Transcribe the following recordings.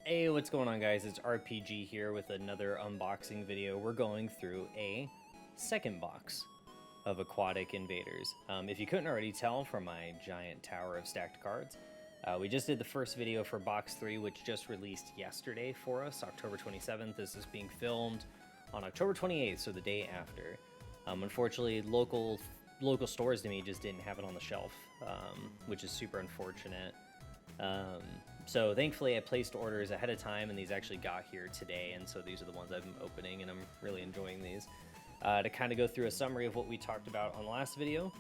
Hey, what's going on, guys? It's RPG here with another unboxing video. We're going through a second box of Aquatic Invaders. If you couldn't already tell from my giant tower of stacked cards, we just did the first video for box 3, which just released yesterday for us, October 27th. This is being filmed on October 28th, so the day after. Unfortunately, local stores to me just didn't have it on the shelf, which is super unfortunate. So thankfully I placed orders ahead of time and these actually got here today, and so these are the ones I've been opening and I'm really enjoying these. To kind of go through a summary of what we talked about on the last video,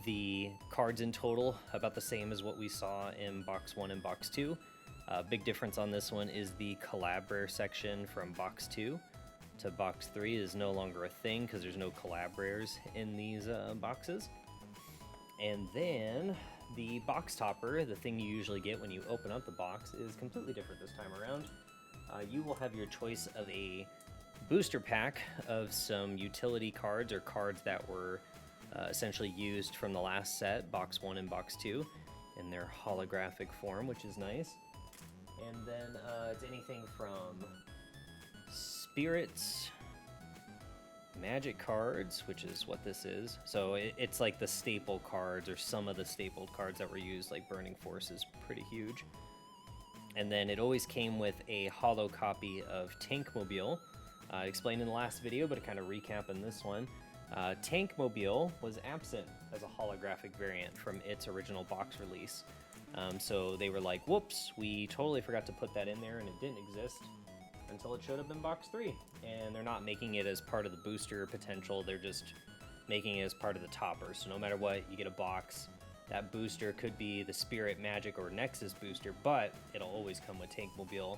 the cards in total about the same as what we saw in box 1 and box 2. Big difference on this one is the collab rare section from box 2 to box 3 is no longer a thing because there's no collab rares in these boxes. And then the box topper, the thing you usually get when you open up the box, is completely different this time around. You will have your choice of a booster pack of some utility cards or cards that were essentially used from the last set, box 1 and box 2, in their holographic form, which is nice. And then it's anything from spirits, magic cards, which is what this is. So it's like the staple cards or some of the stapled cards that were used, like Burning Force is pretty huge. And then it always came with a holo copy of Tankmobile. I explained in the last video, but to kind of recap in this one, Tankmobile was absent as a holographic variant from its original box release. So they were like, whoops, we totally forgot to put that in there and it didn't exist until it showed up in box 3, and they're not making it as part of the booster potential, they're just making it as part of the topper. So no matter what, you get a box, that booster could be the Spirit, Magic, or Nexus booster, but it'll always come with Tankmobile.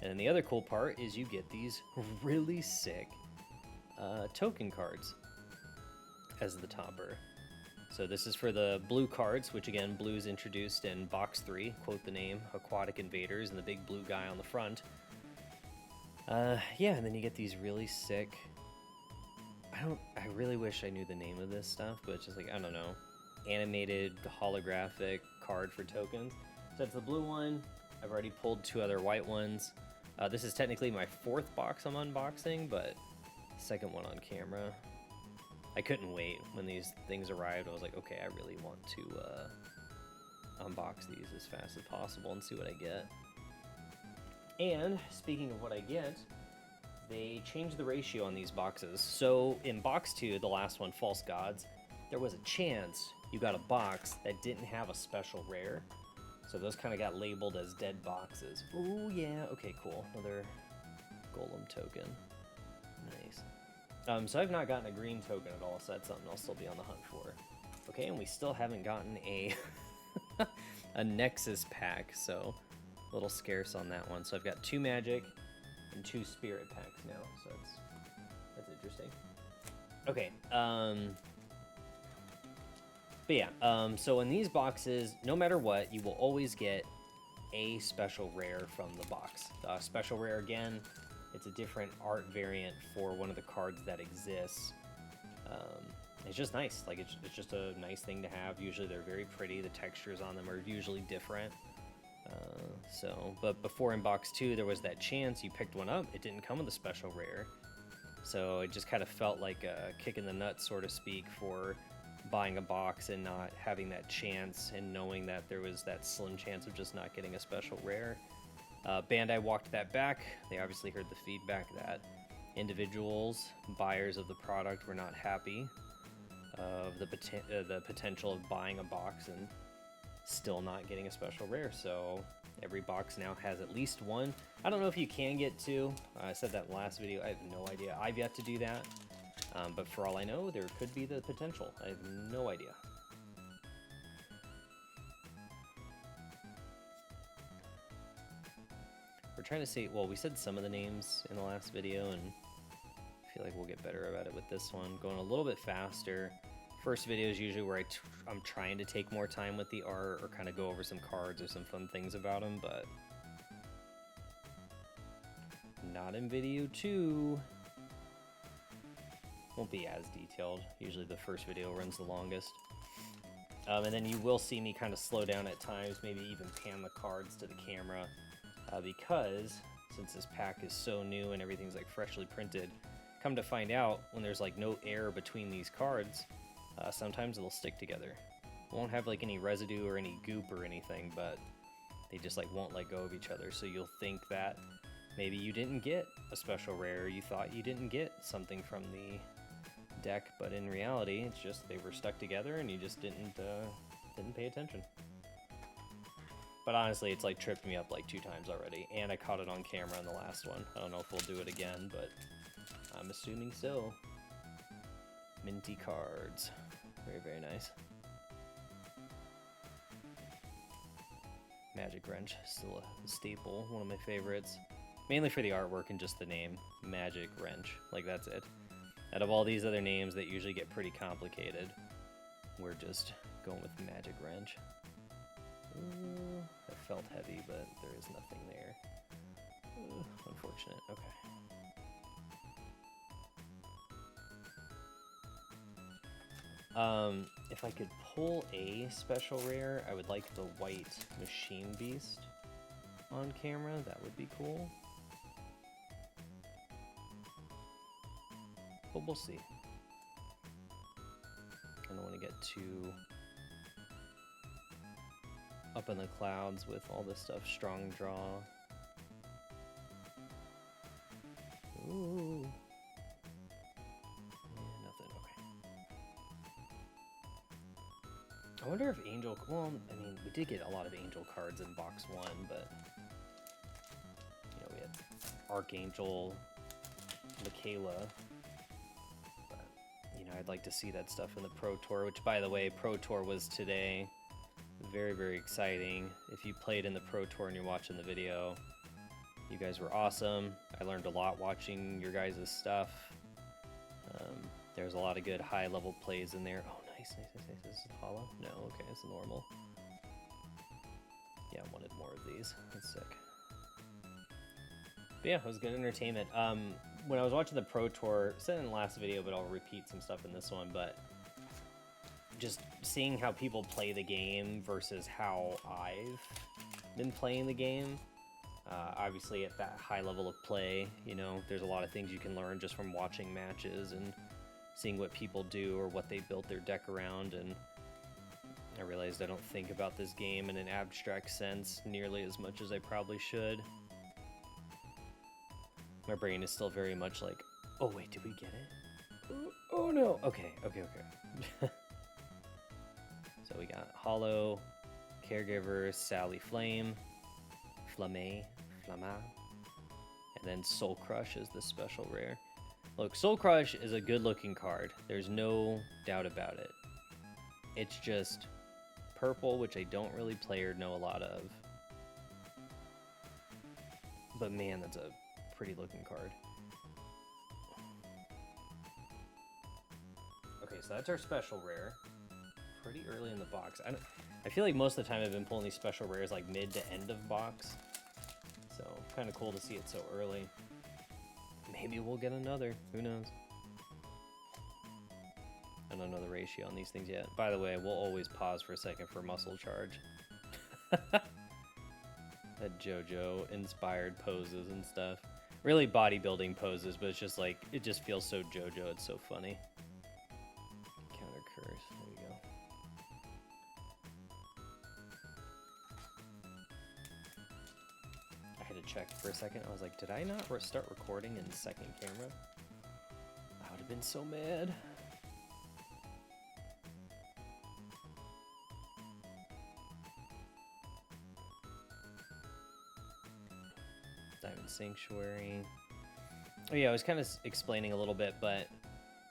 And then the other cool part is you get these really sick token cards as the topper. So this is for the blue cards, which again, blue is introduced in box 3, quote the name, Aquatic Invaders, and the big blue guy on the front. Yeah, and then you get these really sick, I really wish I knew the name of this stuff, but it's just like, I don't know, animated holographic card for tokens. So that's the blue one. I've already pulled 2 other white ones. This is technically my 4th box I'm unboxing, but second one on camera. I couldn't wait when these things arrived. I was like, okay, I really want to unbox these as fast as possible and see what I get. And speaking of what I get, they changed the ratio on these boxes. So in box 2, the last one, False Gods, there was a chance you got a box that didn't have a special rare. So those kind of got labeled as dead boxes. Oh yeah, okay, cool. Another Golem token. Nice. So I've not gotten a green token at all, so that's something I'll still be on the hunt for. Okay, and we still haven't gotten a a Nexus pack, so a little scarce on that one. So I've got 2 magic and 2 spirit packs now, so that's interesting. Okay, but yeah, so in these boxes, no matter what, you will always get a special rare from the box. Special rare, again, it's a different art variant for one of the cards that exists. It's just nice, like it's just a nice thing to have. Usually they're very pretty, the textures on them are usually different. But before in box 2, there was that chance you picked one up, it didn't come with a special rare. So it just kind of felt like a kick in the nuts, so to speak, for buying a box and not having that chance and knowing that there was that slim chance of just not getting a special rare. Bandai walked that back. They obviously heard the feedback that individuals, buyers of the product, were not happy of the potential of buying a box and still not getting a special rare. So every box now has at least 1. I don't know if you can get 2. I said that in the last video. I have no idea. I've yet to do that. But for all I know, there could be the potential. I have no idea. We're trying to say, well, we said some of the names in the last video, and I feel like we'll get better about it with this one. Going a little bit faster. First video is usually where I'm trying to take more time with the art or kind of go over some cards or some fun things about them, but not in video 2. Won't be as detailed. Usually the first video runs the longest. And then you will see me kind of slow down at times, maybe even pan the cards to the camera because since this pack is so new and everything's like freshly printed, come to find out when there's like no air between these cards, sometimes they'll stick together. Won't have like any residue or any goop or anything, but they just like won't let go of each other. So you'll think that maybe you didn't get a special rare, or you thought you didn't get something from the deck, but in reality it's just they were stuck together and you just didn't pay attention. But honestly, it's like tripped me up like 2 times already, and I caught it on camera in the last one. I don't know if we'll do it again, but I'm assuming so. Minty cards. Very, very nice. Magic Wrench, still a staple, one of my favorites. Mainly for the artwork and just the name, Magic Wrench. Like, that's it. Out of all these other names that usually get pretty complicated, we're just going with Magic Wrench. Ooh, that felt heavy, but there is nothing there. Ooh, unfortunate. Okay. If I could pull a special rare, I would like the white Machine Beast on camera. That would be cool. But we'll see. I don't want to get too up in the clouds with all this stuff. Strong draw. Ooh. Yeah, nothing. Okay. I wonder if Angel... Well, I mean, we did get a lot of Angel cards in box 1, but... You know, we had Archangel, Michaela. But, you know, I'd like to see that stuff in the Pro Tour, which, by the way, Pro Tour was today. Very, very exciting. If you played in the Pro Tour and you're watching the video, you guys were awesome. I learned a lot watching your guys' stuff. There's a lot of good high-level plays in there. Oh, nice, nice, nice, nice. This is hollow? No, okay, it's normal. Yeah, I wanted more of these. That's sick. But yeah, it was good entertainment. When I was watching the Pro Tour, I said in the last video, but I'll repeat some stuff in this one, but just seeing how people play the game versus how I've been playing the game. Obviously at that high level of play, you know, there's a lot of things you can learn just from watching matches and seeing what people do or what they built their deck around. And I realized I don't think about this game in an abstract sense nearly as much as I probably should. My brain is still very much like, oh wait, did we get it? Oh no, okay. So we got Hollow, Caregiver, Sally Flame, Flama, and then Soul Crush is the special rare. Look, Soul Crush is a good looking card. There's no doubt about it. It's just purple, which I don't really play or know a lot of. But man, that's a pretty looking card. Okay, so that's our special rare. Pretty early in the box. I feel like most of the time I've been pulling these special rares like mid to end of box. So kind of cool to see it so early. Maybe we'll get another. Who knows? I don't know the ratio on these things yet. By the way, we'll always pause for a second for muscle charge. That JoJo inspired poses and stuff. Really bodybuilding poses, but it's just like, it just feels so JoJo. It's so funny. Counter curse. There you go. I had to check for a second. I was like, did I not start recording in the second camera? I would have been so mad. Diamond Sanctuary. Oh yeah, I was kind of explaining a little bit, but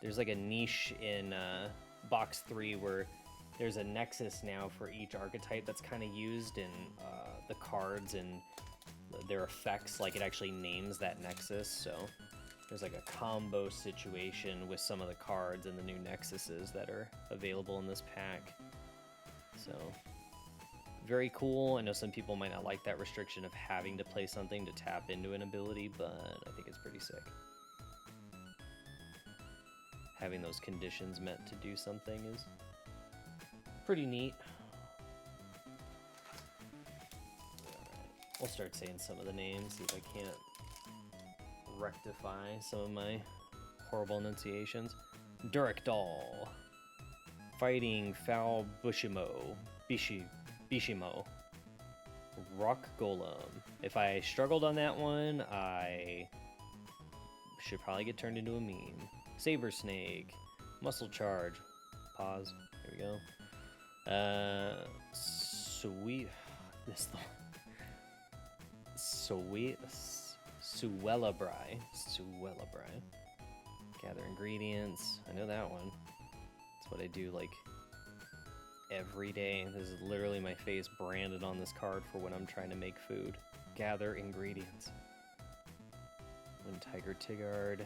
there's like a niche in box 3 where there's a nexus now for each archetype that's kind of used in the cards and their effects. Like, it actually names that nexus, so there's like a combo situation with some of the cards and the new nexuses that are available in this pack. So very cool. I know some people might not like that restriction of having to play something to tap into an ability, but I think it's pretty sick. Having those conditions meant to do something is pretty neat. We'll start saying some of the names, see if I can't rectify some of my horrible enunciations. Durikdal. Fighting Foul Bishimo. Rock Golem. If I struggled on that one, I should probably get turned into a meme. Saber Snake. Muscle Charge. Pause. There we go. Sweet. This the Sweet. Suellabri. Gather ingredients. I know that one. That's what I do like every day. This is literally my face branded on this card for when I'm trying to make food. Gather ingredients. One Tiger Tigard.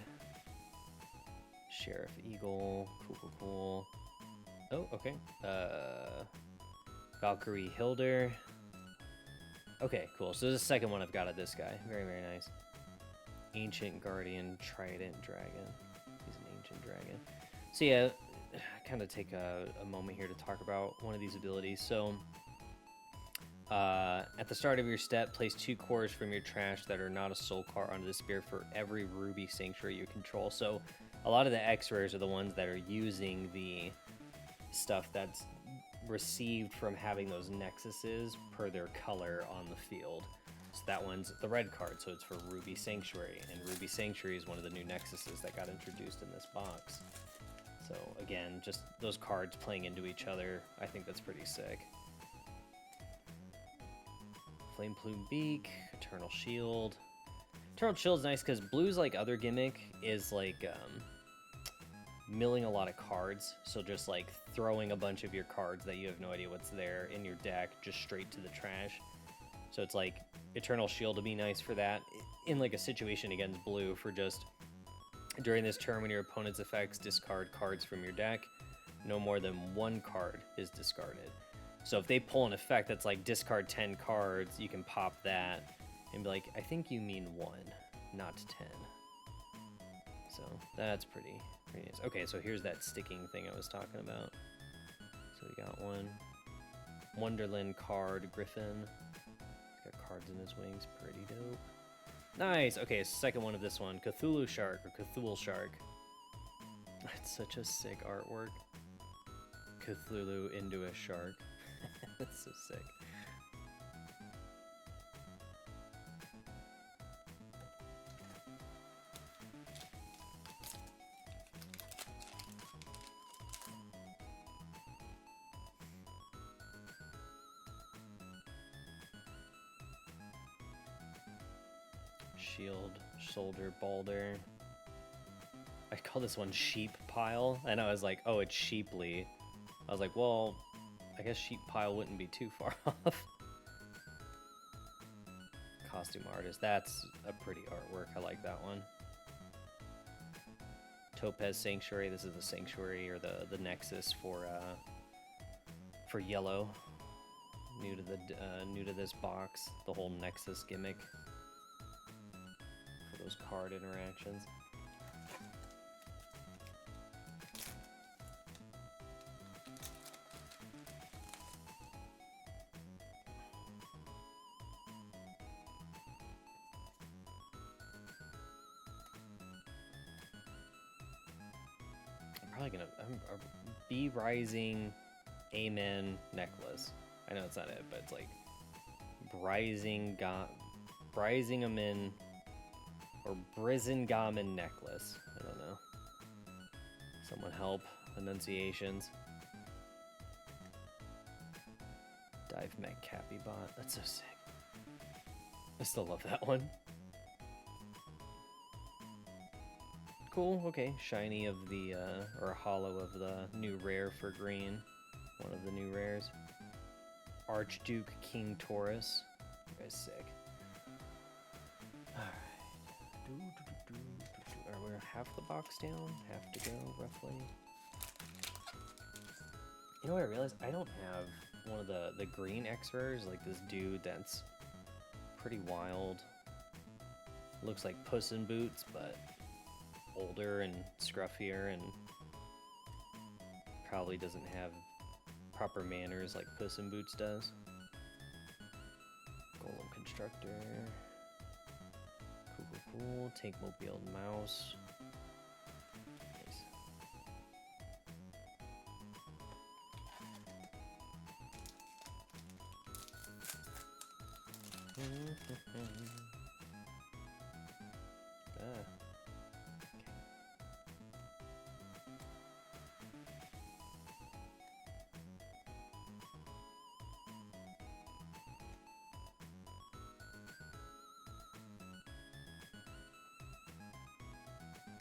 Sheriff Eagle. Cool. Oh, okay. Valkyrie Hilder. Okay, cool. So this is the second one I've got of this guy. Very, very nice. Ancient Guardian Trident Dragon. He's an ancient dragon. So yeah, kind of take a moment here to talk about one of these abilities. So at the start of your step, place 2 cores from your trash that are not a soul card onto the spear for every ruby sanctuary you control. So a lot of the X-rares are the ones that are using the stuff that's received from having those nexuses per their color on the field. So that one's the red card, so it's for Ruby Sanctuary, and Ruby Sanctuary is one of the new nexuses that got introduced in this box. So again, just those cards playing into each other, I think that's pretty sick. Flame Plume Beak, Eternal Shield. Eternal Shield's nice because blue's like other gimmick is like milling a lot of cards, so just like throwing a bunch of your cards that you have no idea what's there in your deck just straight to the trash. So it's like Eternal Shield to be nice for that in like a situation against blue for just during this turn when your opponent's effects discard cards from your deck, no more than 1 card is discarded. So if they pull an effect that's like discard 10 cards, you can pop that and be like, I think you mean 1, not 10. So that's pretty nice. Okay, so here's that sticking thing I was talking about. So we got one. Wonderland card, Griffin. He's got cards in his wings, pretty dope. Nice! Okay, second one of this one. Cthulhu Shark, or Cthulhu Shark. That's such a sick artwork. Cthulhu into a shark. That's so sick. Shield, Shoulder, Balder. I call this one Sheep Pile, and I was like, oh, it's Sheeply. I was like, well, I guess Sheep Pile wouldn't be too far off. Costume Artist, that's a pretty artwork. I like that one. Topaz Sanctuary, this is the Sanctuary, or the Nexus for yellow. New to this box, the whole Nexus gimmick. Those card interactions. I'm probably gonna Be Rising Amen necklace. I know it's not it, but it's like Rising Amen. Or Brisingamen necklace. I don't know. Someone help. Enunciations. Dive Mech Cappy Bot. That's so sick. I still love that one. Cool. Okay. Shiny of the, or hollow of the new rare for green. One of the new rares. Archduke King Taurus. That guy's sick. Alright. We're half the box down, half to go roughly. You know what I realized? I don't have one of the green X-rares, like this dude that's pretty wild. Looks like Puss in Boots, but older and scruffier, and probably doesn't have proper manners like Puss in Boots does. Golem Constructor. Cool. Take Mobile Mouse. Nice.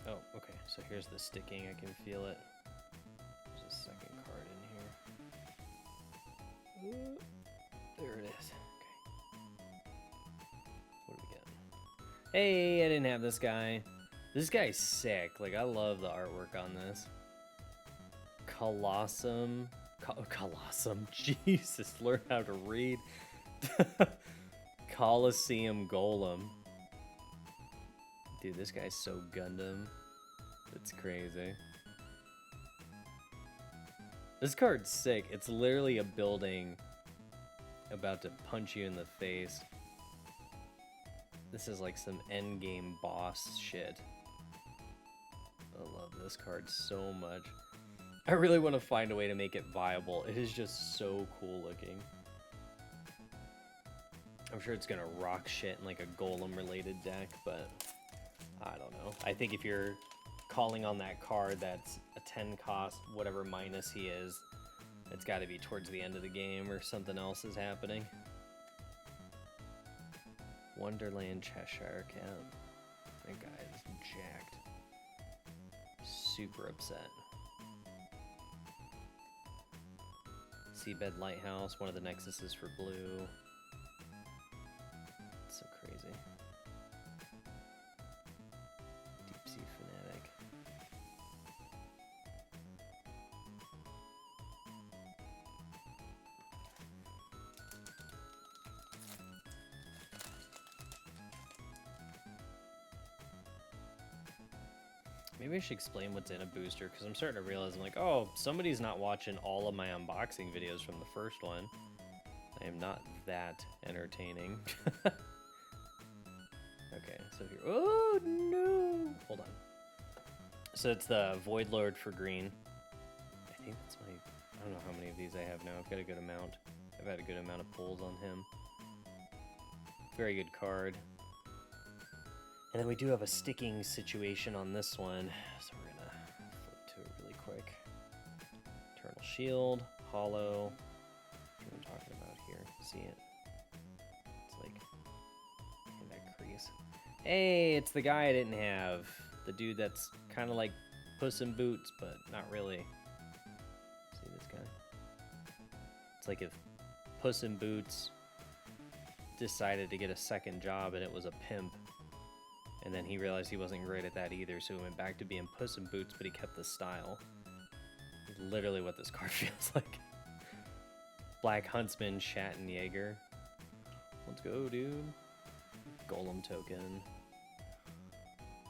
Oh, okay, so here's the sticking, I can feel it. There's a second card in here. Ooh, there it is. Okay. What do we get? Hey, I didn't have this guy. This guy's sick. Like, I love the artwork on this. Colossum. Colossum. Jesus, learn how to read. Colosseum Golem. Dude, this guy's so Gundam. It's crazy. This card's sick. It's literally a building about to punch you in the face. This is like some endgame boss shit. I love this card so much. I really want to find a way to make it viable. It is just so cool looking. I'm sure it's gonna rock shit in like a golem related deck, but I don't know. I think if you're calling on that card that's a 10 cost, whatever minus he is, it's got to be towards the end of the game or something else is happening. Wonderland Cheshire Cat. That guy is jacked. Super upset. Seabed Lighthouse, one of the nexuses for blue. It's so crazy. Deep Sea Fanatic. Maybe I should explain what's in a booster, because I'm starting to realize, I'm like, oh, somebody's not watching all of my unboxing videos from the first one. I am not that entertaining. Okay, so here, oh no! Hold on. So it's the Void Lord for green. I think that's my, I don't know how many of these I have now. I've got a good amount. I've had a good amount of pulls on him. Very good card. And then we do have a sticking situation on this one, so we're gonna flip to it really quick. Eternal Shield, Hollow. What I'm talking about here. See it? It's like in that crease. Hey, it's the guy I didn't have. The dude that's kind of like Puss in Boots, but not really. See this guy? It's like if Puss in Boots decided to get a second job and it was a pimp. And then he realized he wasn't great at that either, so he went back to being Puss in Boots, but he kept the style. Literally what this card feels like. Black Huntsman, Schattenjäger. Let's go, dude. Golem token.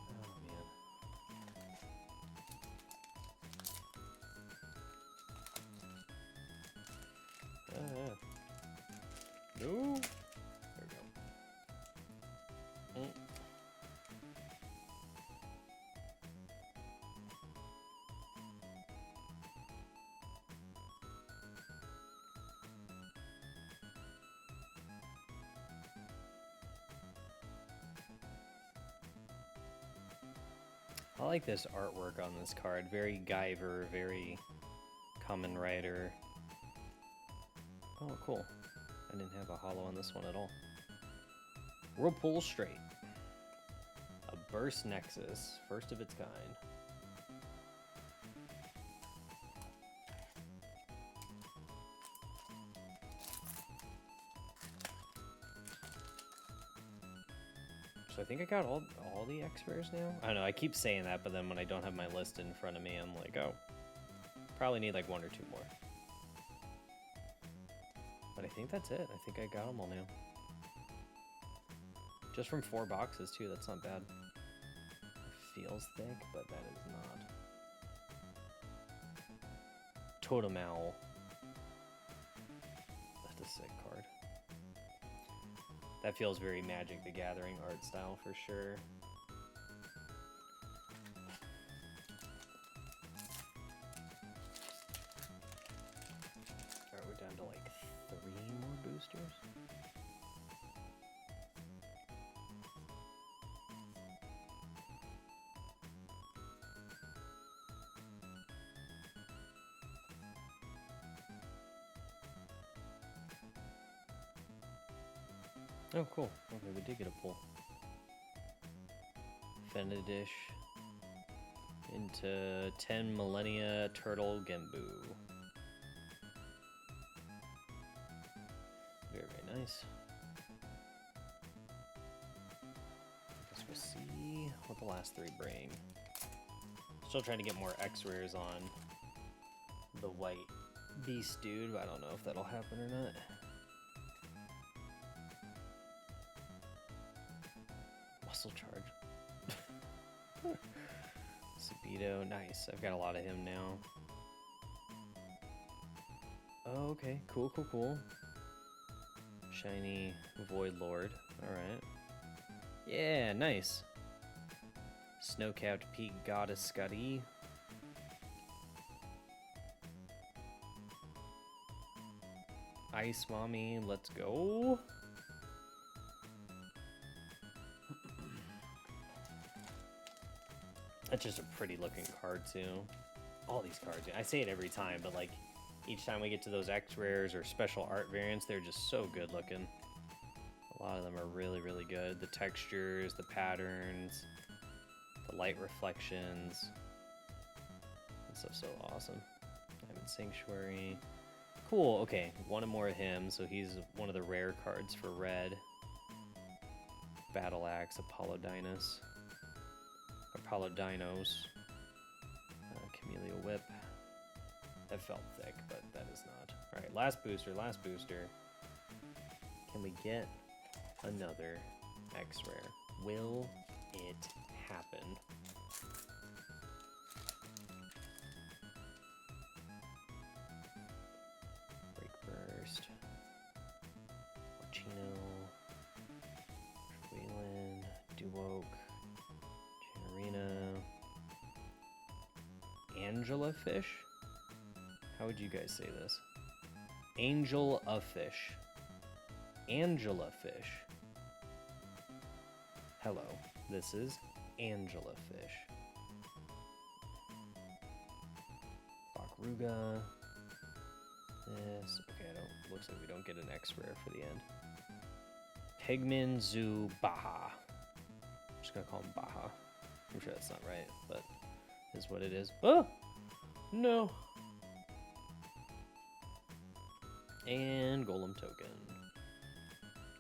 Oh, man. No. There we go. I like this artwork on this card. Very Guyver, very Kamen Rider. Oh, cool. I didn't have a hollow on this one at all. Whirlpool Straight. A Burst Nexus, first of its kind. So I think I got all the X-rares now? I don't know, I keep saying that, but then when I don't have my list in front of me, I'm like, oh, probably need like one or two more. But I think that's it. I think I got them all now. Just from 4 boxes too, that's not bad. It feels thick, but that is not. Totem Owl. That's a sick card. That feels very Magic the Gathering art style for sure. Alright, we're down to like 3 more boosters. Oh, cool. Okay, we did get a pull. Fendidish into 10 Millennia Turtle Genbu. Very, very nice. I guess we'll see what the last 3 bring. Still trying to get more X-rares on the white beast dude, but I don't know if that'll happen or not. Muscle charge. Subito, nice. I've got a lot of him now. Oh, okay, cool, cool, cool. Shiny Void Lord. Alright. Yeah, nice. Snow-capped Peak Goddess Scuddy. Ice Mommy, let's go. That's just a pretty looking card too. All these cards, I say it every time, but like each time we get to those X rares or special art variants, they're just so good looking. A lot of them are really, really good. The textures, the patterns, the light reflections. That stuff's so awesome. Diamond Sanctuary. Cool, okay, one more of him, so he's one of the rare cards for red. Battle Axe, Apollodinos. Camellia Whip. That felt thick, but that is not. Alright, last booster, last booster. Can we get another X-Rare? Will it happen? Break Burst. Orchino. Wayland. Duoak. Angela Fish? How would you guys say this? Angel of Fish. Angela Fish. Hello, this is Angela Fish. Bakruga. This. Okay, looks like we don't get an X rare for the end. Pigman Zoo Baha. I'm just gonna call him Baha. I'm sure that's not right, but is what it is. Oh! No! And Golem Token.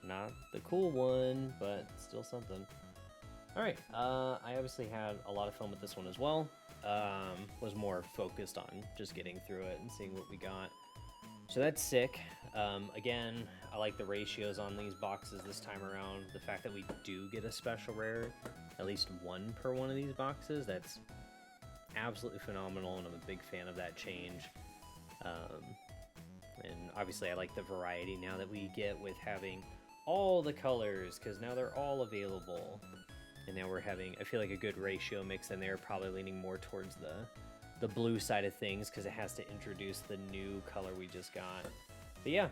Not the cool one, but still something. Alright, I obviously had a lot of fun with this one as well. Was more focused on just getting through it and seeing what we got. So that's sick. Again, I like the ratios on these boxes this time around. The fact that we do get a special rare, at least one per one of these boxes, that's absolutely phenomenal, and I'm a big fan of that change. And obviously I like the variety now that we get with having all the colors, because now they're all available. And now we're having, I feel like, a good ratio mix in there, probably leaning more towards the blue side of things, because it has to introduce the new color we just got. But yeah,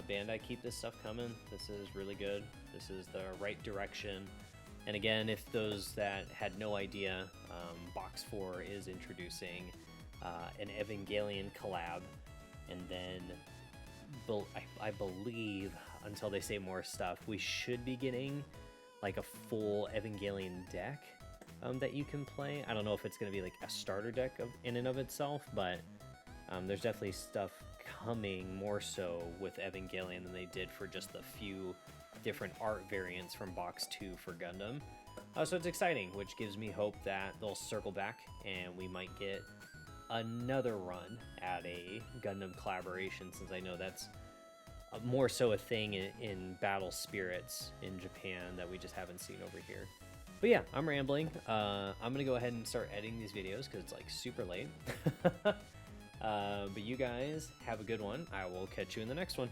Bandai, keep this stuff coming. This is really good. This is the right direction. And again, if those that had no idea, Box 4 is introducing an Evangelion collab, and then I believe, until they say more stuff, we should be getting like a full Evangelion deck that you can play. I don't know if it's going to be like a starter deck in and of itself, but there's definitely stuff coming more so with Evangelion than they did for just the few different art variants from Box 2 for Gundam. So it's exciting, which gives me hope that they'll circle back and we might get another run at a Gundam collaboration, since I know that's more so a thing in Battle Spirits in Japan that we just haven't seen over here. But yeah, I'm rambling. I'm gonna go ahead and start editing these videos because it's like super late. But you guys have a good one. I will catch you in the next one.